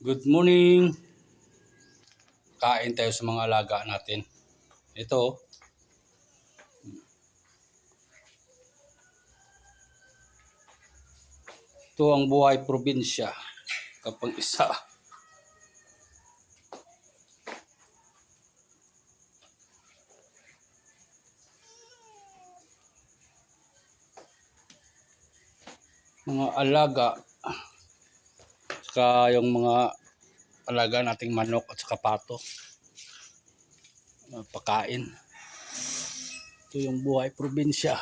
Good morning! Kain tayo sa mga alaga natin. Ito ang buhay probinsya kapag isa. Mga alaga, saka yung mga alaga nating manok at saka pato. Pakain. Ito yung buhay probinsya.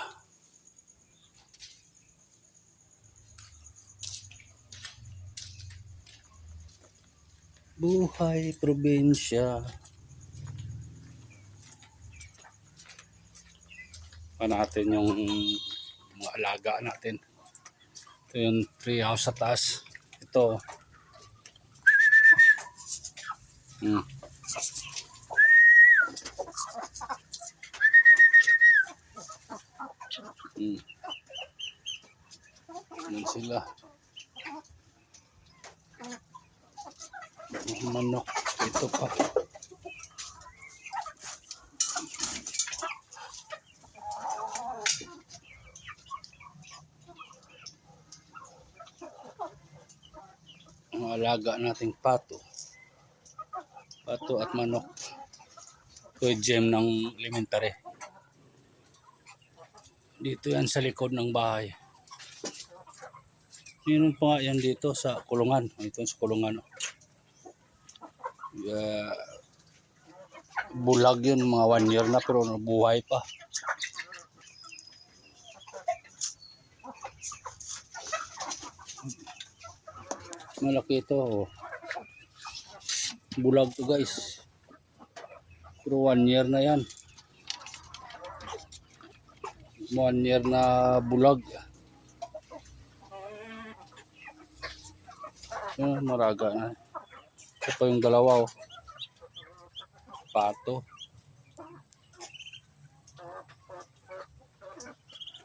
Buhay probinsya. Natin yung mga alaga natin. Ito yung tree house sa taas. Ito. Yan sila. Manok. Ito pa. Ang alaga nating pato at manok. Ito yung gem ng elementary. Dito yan sa likod ng bahay. Meron pa nga yan dito sa kulungan. Ito sa kulungan. Bulag yun, mga 1 year na pero buhay pa. Malaki ito. Bulag to guys. Pero 1 year na yan. 1 year na bulag. Maraga na. Ito pa yung dalawa. Pato.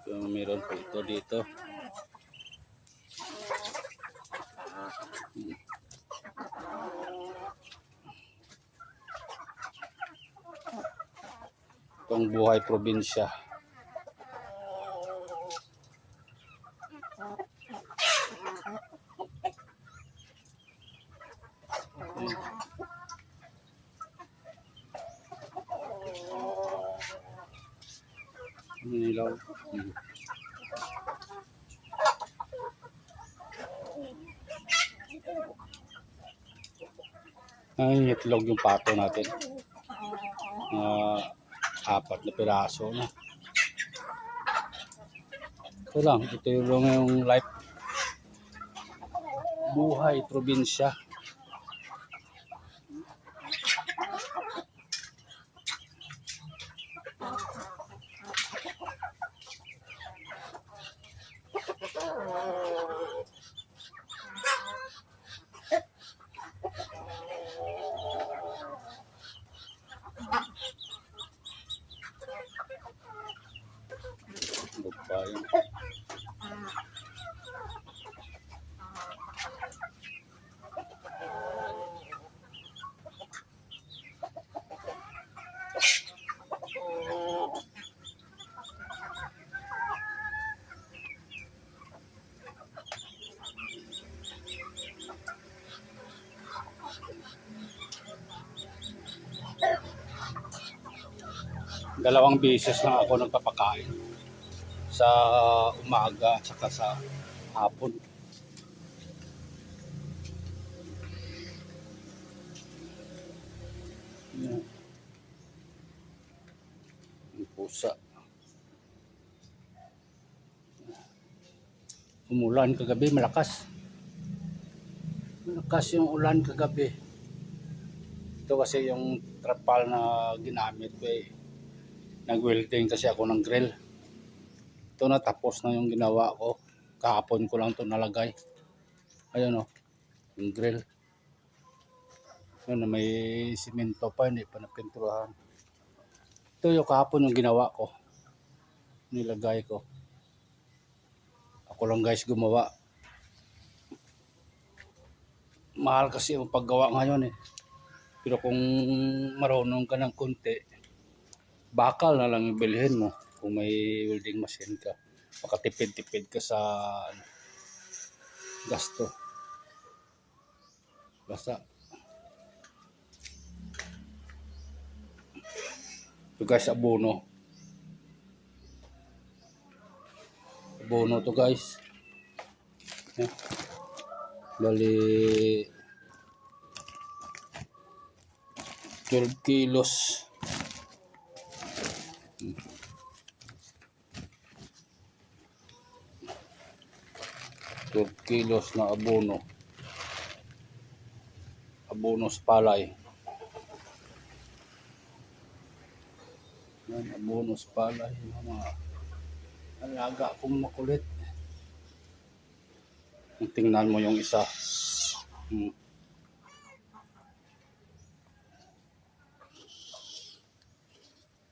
Meron po ito dito. Itong buhay probinsya. Nilaw. Ay, itlog yung pato natin. 4 na piraso na. Ito lang, ito yung life. Buhay probinsya. Bayan. Dalawang beses lang ako nagpapakain. Sa umaga at saka sa hapon. Yung pusa. Umulan kagabi, malakas. Malakas yung ulan kagabi. Ito kasi yung trapal na ginamit ko nag-welding kasi ako ng grill. Ito na, tapos na yung ginawa ko. Kahapon ko lang ito nalagay. Ayun yung grill. Yun, may simento pa, hindi pa napinturahan. Ito yung kahapon yung ginawa ko. Nilagay ko. Ako lang guys gumawa. mahal kasi ang paggawa ngayon eh. Pero kung marunong ka ng konti, bakal na lang yung bilhin mo kung may welding machine ka. Makatipid-tipid ka sa ano, gasto. Basta ito guys, abono. Abono to guys. Yeah. Bali 12 kilos. 12 kilos na abono. Abono sa palay. Yan, abono sa palay. Mga alaga kong makulit. Tingnan mo yung isa.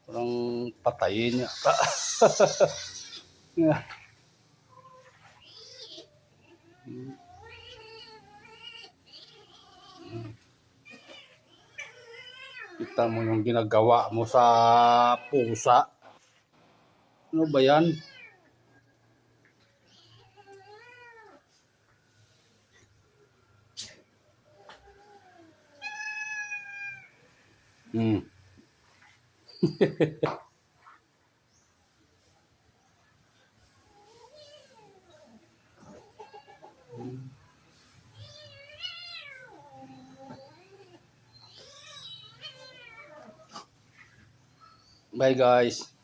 Parang patayin niya. Kita mo yung ginagawa mo sa pusa. Ano ba yan? Bye guys.